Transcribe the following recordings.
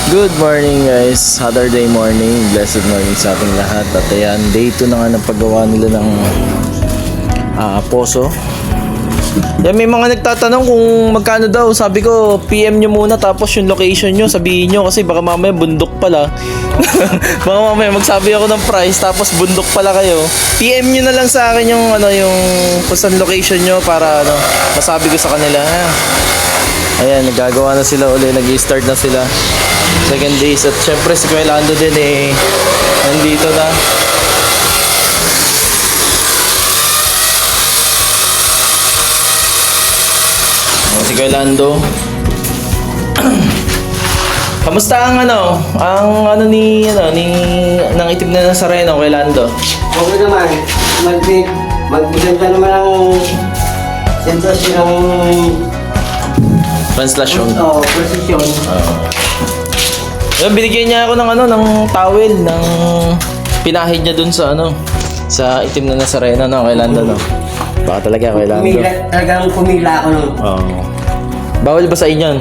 Good morning guys, Saturday morning, blessed morning sa ating lahat. At ayan, day 2 na nga ng paggawa nila ng poso. Yan, may mga nagtatanong kung magkano daw. Sabi ko, PM nyo muna tapos yung location nyo, sabihin nyo kasi baka mamaya bundok pala. Baka mamaya magsabi ako ng price tapos bundok pala kayo. PM nyo na lang sa akin yung yung kung saan location nyo para masabi ko sa kanila. Ayan, nagagawa na sila uli, nag-i-start na sila. Second days at syempre si Kuya Lando din nandito na. Si Kuya Lando. Kamusta ang ng itim na Nazareno, Kuya Lando? Okay naman. Magmaganda naman ang sensasyon ng Translation. precision. Binigyan niya ako ng towel ng pinahid niya dun sa sa itim na Nazareno, Kuya Lando, no. Baka talaga Kuya Lando. Talagang pumila ako nun. Bawal basahin yan.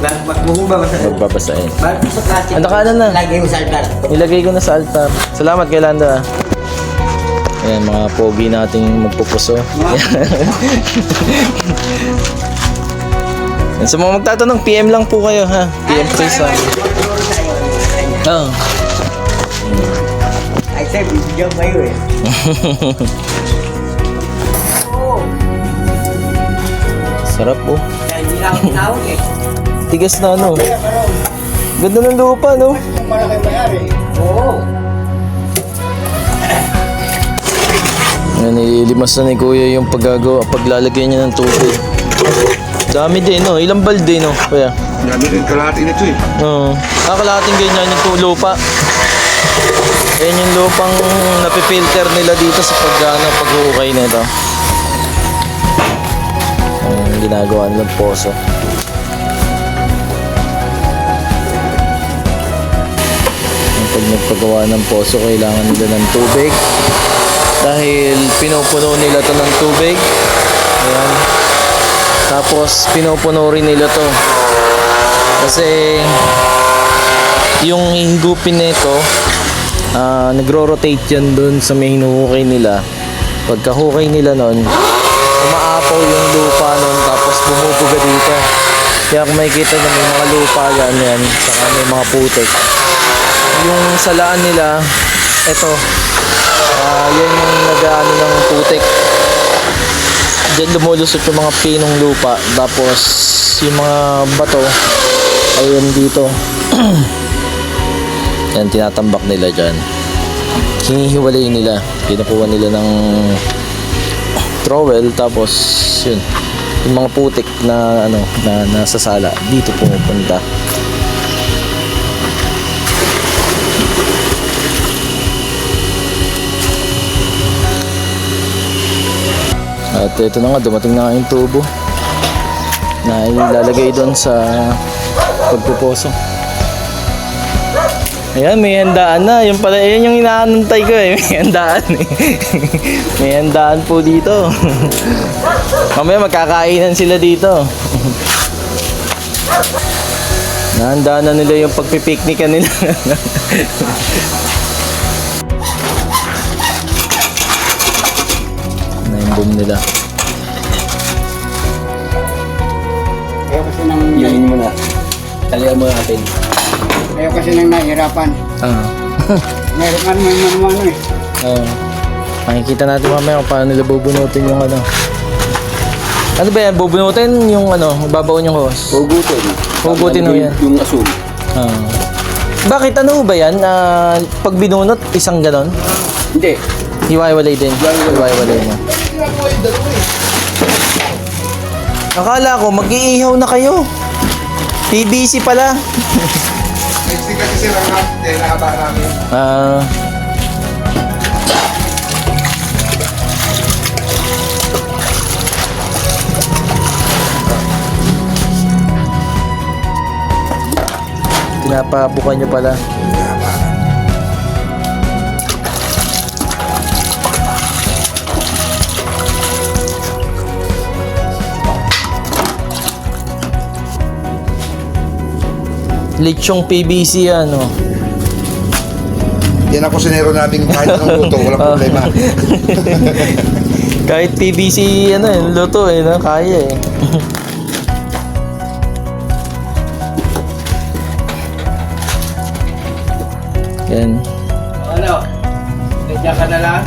Magbabasahin. Magbabasahin. Bakit sa plastic? Ano ka na? Lagay mo sa altar. Nilagay ko na sa altar. Salamat Kuya Lando. Ayan, mga pogi nating magpupuso. Sa mga magtatanong, PM lang po kayo, ha? PM please, ha? Oo. Ay, sir, bibigyan kayo eh. Sarap po. Dahil hindi na ako tinawag eh. Tigas na Ganda ng lupa, no? Malaki mayari. Oo. Ayan, nililimas na ni Kuya yung paglalagay niya ng tubig. Dami din, no? Ilang balde, no? Kuya? Dami rin, kalahati nito eh. Oo. Kalahating ganyan yung lupa. Ayan yung lupang napipilter nila dito sa paghuhukay nito. Ang ginagawa nilang poso. Pag nagpagawa ng poso, kailangan nila ng tubig. Dahil pinupuno nila to ng tubig. Ayan. Tapos pinupuno rin nila to. Kasi yung hihigupin nito, nagro-rotate yan dun sa may hinuhukay nila. Pagkahukay nila nun, umaapaw yung lupa nun tapos bumubuga dito. Kaya kung makikita nyo may mga lupa yan, saka may mga putik. Yung salaan nila, eto, yan yung nag-ano ng putik. Diyan lumulusot yung mga pinong lupa. Tapos yung mga bato ayun dito. Yan, tinatambak nila dyan. Hinihiwalay nila. Kinukuha nila ng trowel. Tapos yun, yung mga putik na na nasa sala dito pumupunta. At ito na nga, dumating na nga yung tubo na ilalagay doon sa pagpuposo. Ayan, may handaan na. Yung pala, yun yung inaantay ko eh. May handaan eh. May handaan po dito. Mamaya magkakainan sila dito. Nahandaan na nila yung pagpipiknikan nila. Boom nila. Ayaw kasi nang... Yain mo na. Talihan mo natin. Ayaw kasi nang nahihirapan. Meron ka naman eh. Makikita natin mamaya kung paano nila bubunutin yung Ano ba yan? Bubunutin yung babaon yung hose? Hugutin. Hugutin mo yan? Yung asul. Bakit ba yan? Pag binunot, isang ganon? Hindi. Hiwa-hiwalay din. Hiwa-hiwalay mo. Akala ko mag-iihaw na kayo. PBC pala. Hindi kasi sila nakaba namin. Pinapabukan nyo pala. Lechong PBC yan, oh. Yan ako sinero natin kahit anong luto, walang problema. Kahit PBC, ano eh, luto eh, no? Kaya eh. Yan. Ano? Nandiyan ka na lang?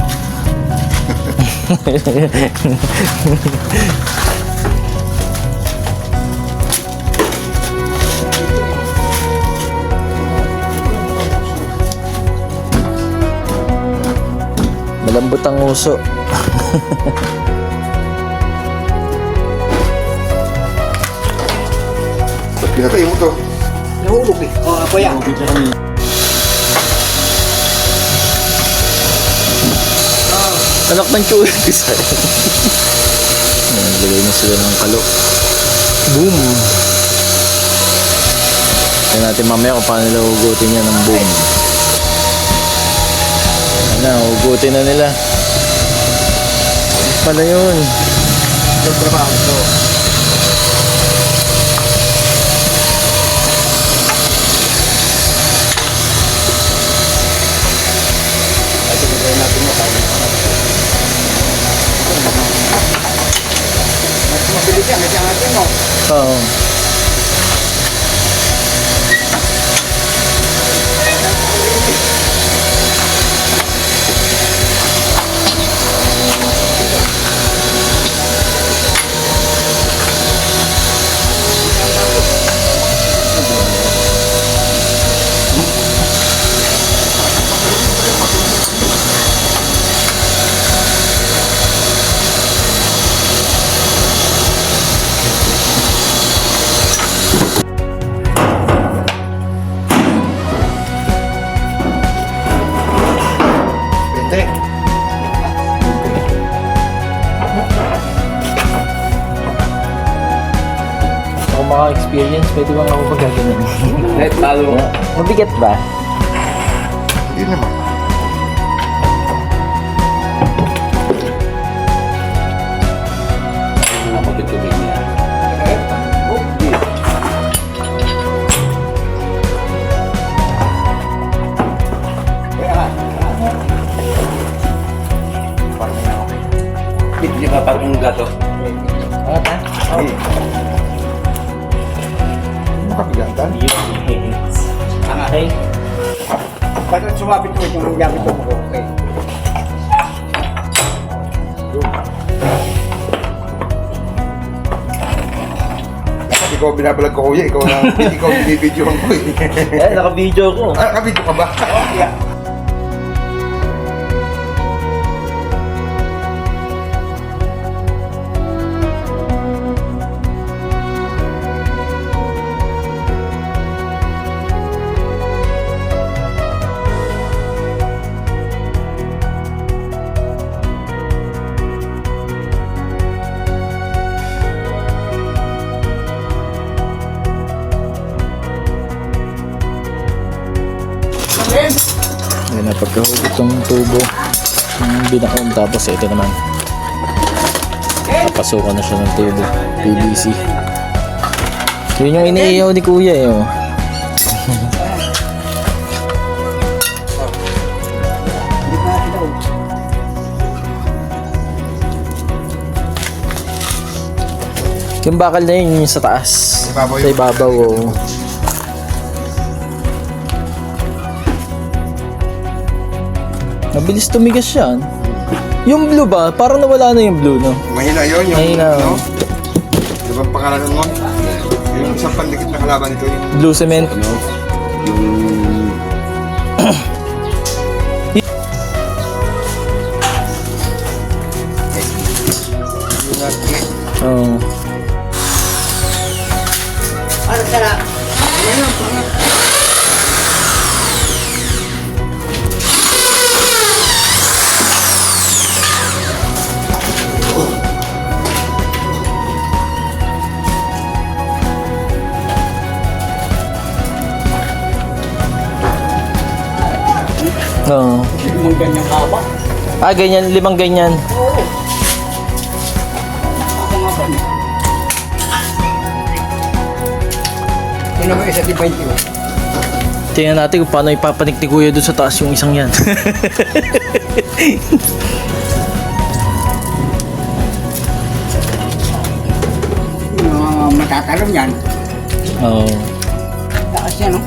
Malambot ang uso. Pinatay mo to. Nahulog eh. Oo, ako yan. Anak ng chula. Lagay na sila ng kalo. Boom! Tignan natin mamaya kung paano nila hugutin yan ng boom. Ayan na, hugutin na nila. Pala yun. Ito trabaho to. Mabilis yan, kasi ang atin mo. Oo. Pwede. Ako maka-experience, pwede bang ako pagkaganon? Kahit talo. Mabigat ba? Hindi naman. Mapagtutubig niya. Hindi ka parang gato. Makapilantan. Okay. Bakit sumabit mo yung gamit ko mo? Okay. Dapat ikaw binabalag ko kuya, ikaw na, ikaw binibidyohan ko eh. Eh, naka-video ko. Ah, kabidyo ka ba? Yeah. Ayan na, pagkahugot ng tubo yung binakon, tapos ito naman napasukan na siya ng tubo PVC. Yun yung iniiyaw ni kuya eh, oh. Yung bakal na yun, yung sa taas, Ibabaw sa ibabaw, oh. Mabilis tumigas yan. Yung blue ba? Parang nawala na yung blue, no? Mahina yun, yung Mahina, ano? oh. Di ba ang pangalan mo? Yung isang pandikit na kalaban nito, yung Blue cement. ano? Oh. Ano ka na? Oo. Yung ganyang haba. Ah, ganyan, 5 ganyan. Oo. Ako nga ba? Tingnan mo isa di 20 oh. Tingnan natin kung paano ipapanik ni Kuya doon sa taas yung isang yan. Matatalon yan. Oo. Taas yan, no?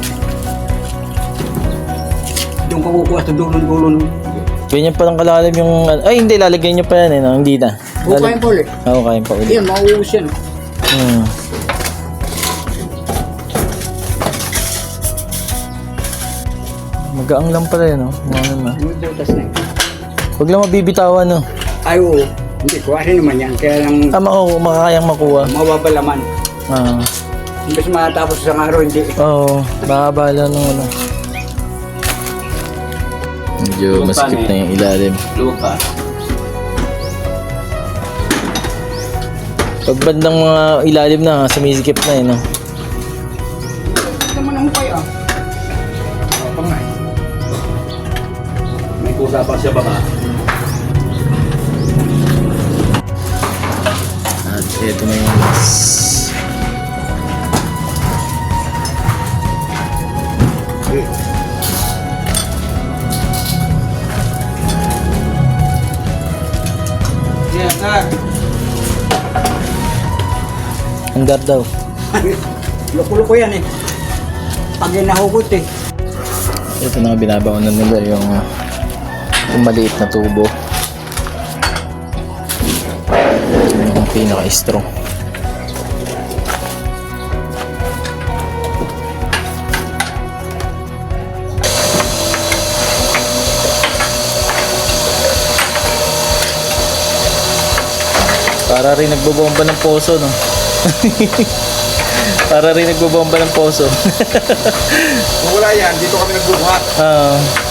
Doon ka kukuha sa dulon-dulon. Ganyan palang kalalim yung... Ay, hindi. Lalagyan nyo pa yan eh. No? Hindi na. Bukayin pa ulit. Oo, kain pa ulit. Yan, mauubos yan. Hmm. Magaang lang pala yun, no? Ano na. Yung butas na yun. Huwag lang mabibitawan, no? Ay, oo. Hindi, kuha rin naman yan. Kaya lang Makakayang makuha. mawabalaman. Ah. Imbes matapos sa araw, hindi. Oo. Baka bala nung ano. Medyo masikip na yung ilalim. Lupa. Pag bandang mga ilalim na, sumisikip na yun, no? Ito naman ang hukay, ah. Pangay. May kusa pa siya baka. At ito na yung Yeah, sir. handar daw. Loko-loko yan eh. Pag nahugot eh. Ito na binabaonan nila yung maliit na tubo. Yung pinaka-strong. Para rin nagbobomba ng poso, no? Para rin nagbobomba ng poso. Kung wala yan, dito kami nagbubuhat.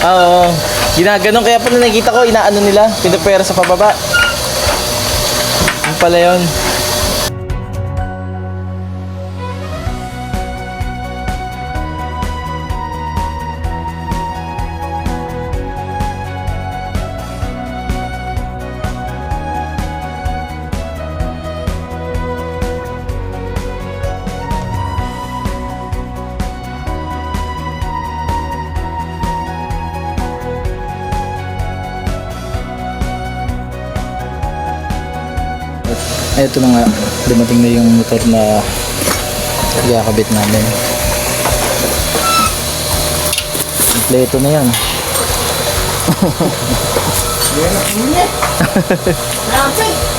Oo. Ginaganon kaya pala nakikita ko, inaano nila, pinapera sa pababa. Yung pala yun. Ito na nga, dumating na yung motor na ikakabit namin. Kompleto na yan.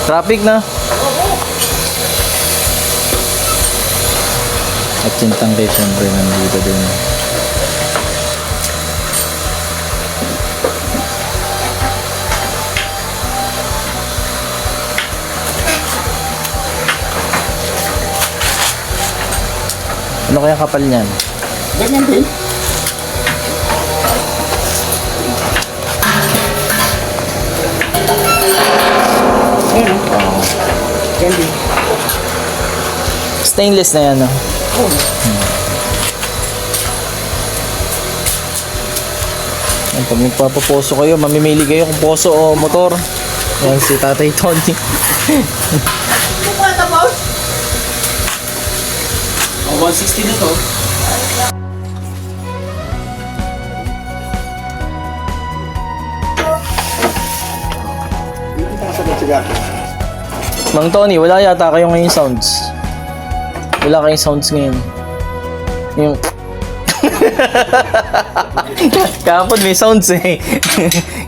Traffic na. At yung tangkay syempre nandito din. Ano kaya kapal niyan? Ganyan din. Ayan o. Ganyan din. Stainless na yan, no? Oh. Yan, pag magpapaposo kayo, mamimili kayo kung poso o motor. Yan si Tatay Tony. Buka na, boss. 160 na to. Mang Tony, wala yata kayo ngayon sounds. Wala kayong sounds ngayon. Yung... Kahapon may sounds eh.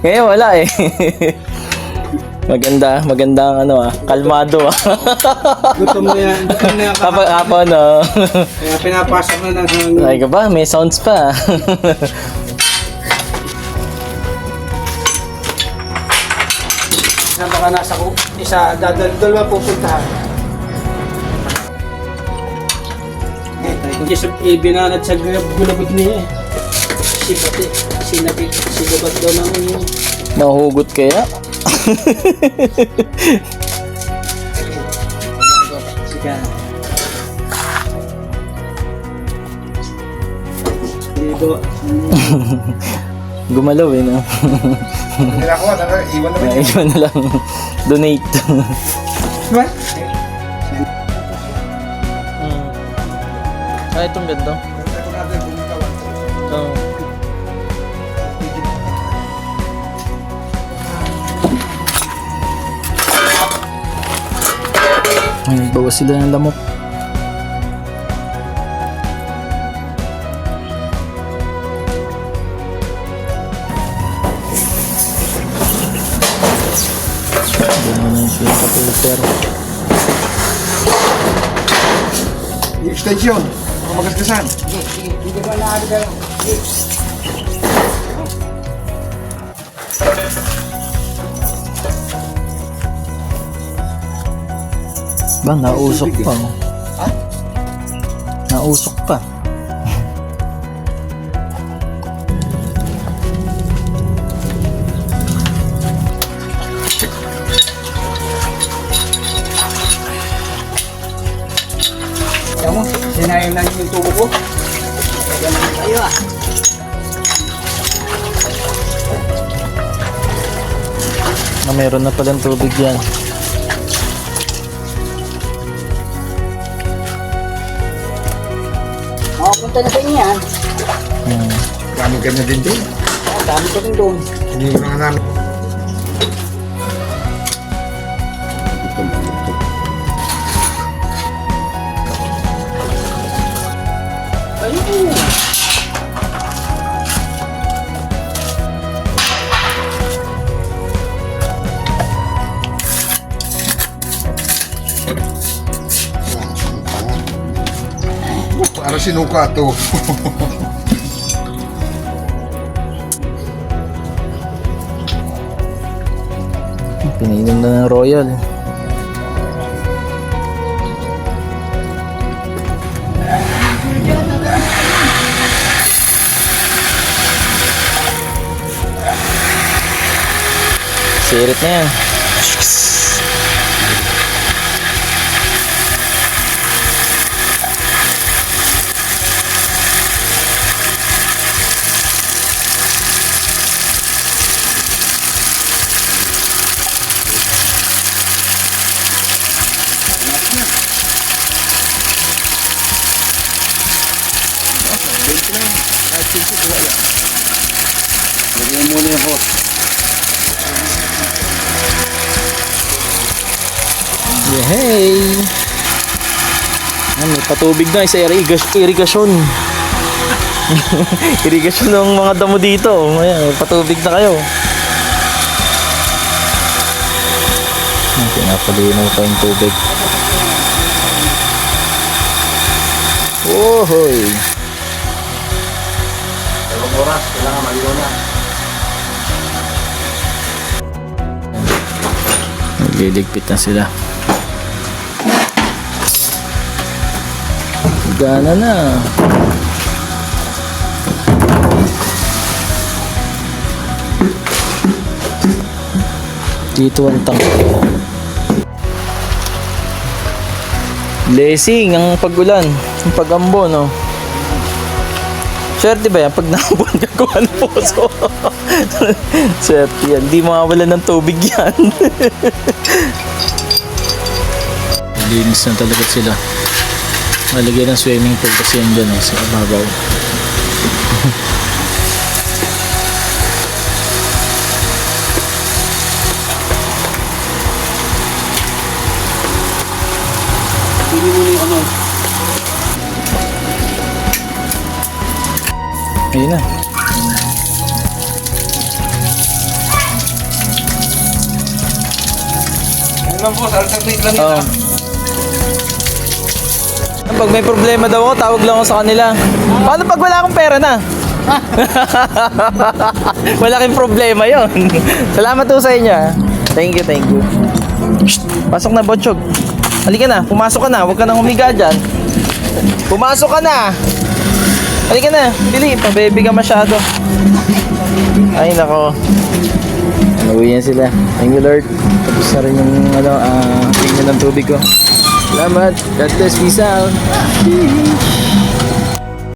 Ngayon wala eh. Maganda ang ano kalmado Gutom na yan. Gutom na yan. Kapag no. Kaya pinapasok na lang sa... Ay ka ba? May sounds pa. Na baka nasa ko. Isa, dalawa pupuntahan. Hindi sa ibinanat sa gulabot niya eh. Sinabat daw ng... Mahugot kaya? Sige. Dito. Gumalaw eh, no? Nila ko, iwan naman yun. Iwan na lang. Donate. Diba? Itong ganda. Ay, bawas sila ng lamok. Ganun na yung filter. Yung extension. Baka magasgasan. Hindi ko na agad. Ba, nausok pa. Oh. Nausok pa. Kaya mo, sinayang lang yung tubo ko. Kaya naman tayo ah. Meron na palang tubig yan. Makapunta na sa inyo yan. Dami ka na din doon. Dami ko rin doon. Hindi mo na nga namin. Ayun. Para sinuka to. Pinainom na ng Royal. Sirit na yan. Lagyan muna yung hose. Yehey! May patubig na sa irigasyon. Irigasyon ng mga damo dito. Ayan, may patubig na kayo. Pinapalinaw pa yung tubig. Ohoy! Dalawang oras, kailangan maligaw na. Nagliligpit na sila. Gana na. Dito ang tangke. Blessing ang pag-ulan, ang pag-ambon, no? Swerte ba yan? Pag naambon ka kuha ng puso. Swerte yan. Hindi makawalan ng tubig yan. Linis na talaga sila. Malagay ng swimming pool kasi yan dyan sa babaw. Pili muna yung ano. Ayun na. Ano lang po, alternate lang Oo. Pag may problema daw ako, tawag lang ako sa kanila. Paano pag wala akong pera na? Malaking problema yon. Salamat po sa inyo. Thank you, thank you. Shh, pasok na, Botchog. Halika na, pumasok ka na. Huwag ka nang humiga dyan. Pumasok ka na. Halika na, bili. Pabebe ka masyado. Ay, nako. Nauwi yan sila. Thank you, Lord. Tapos na rin yung tingnan ng tubig ko. Salamat. God bless. Peace out.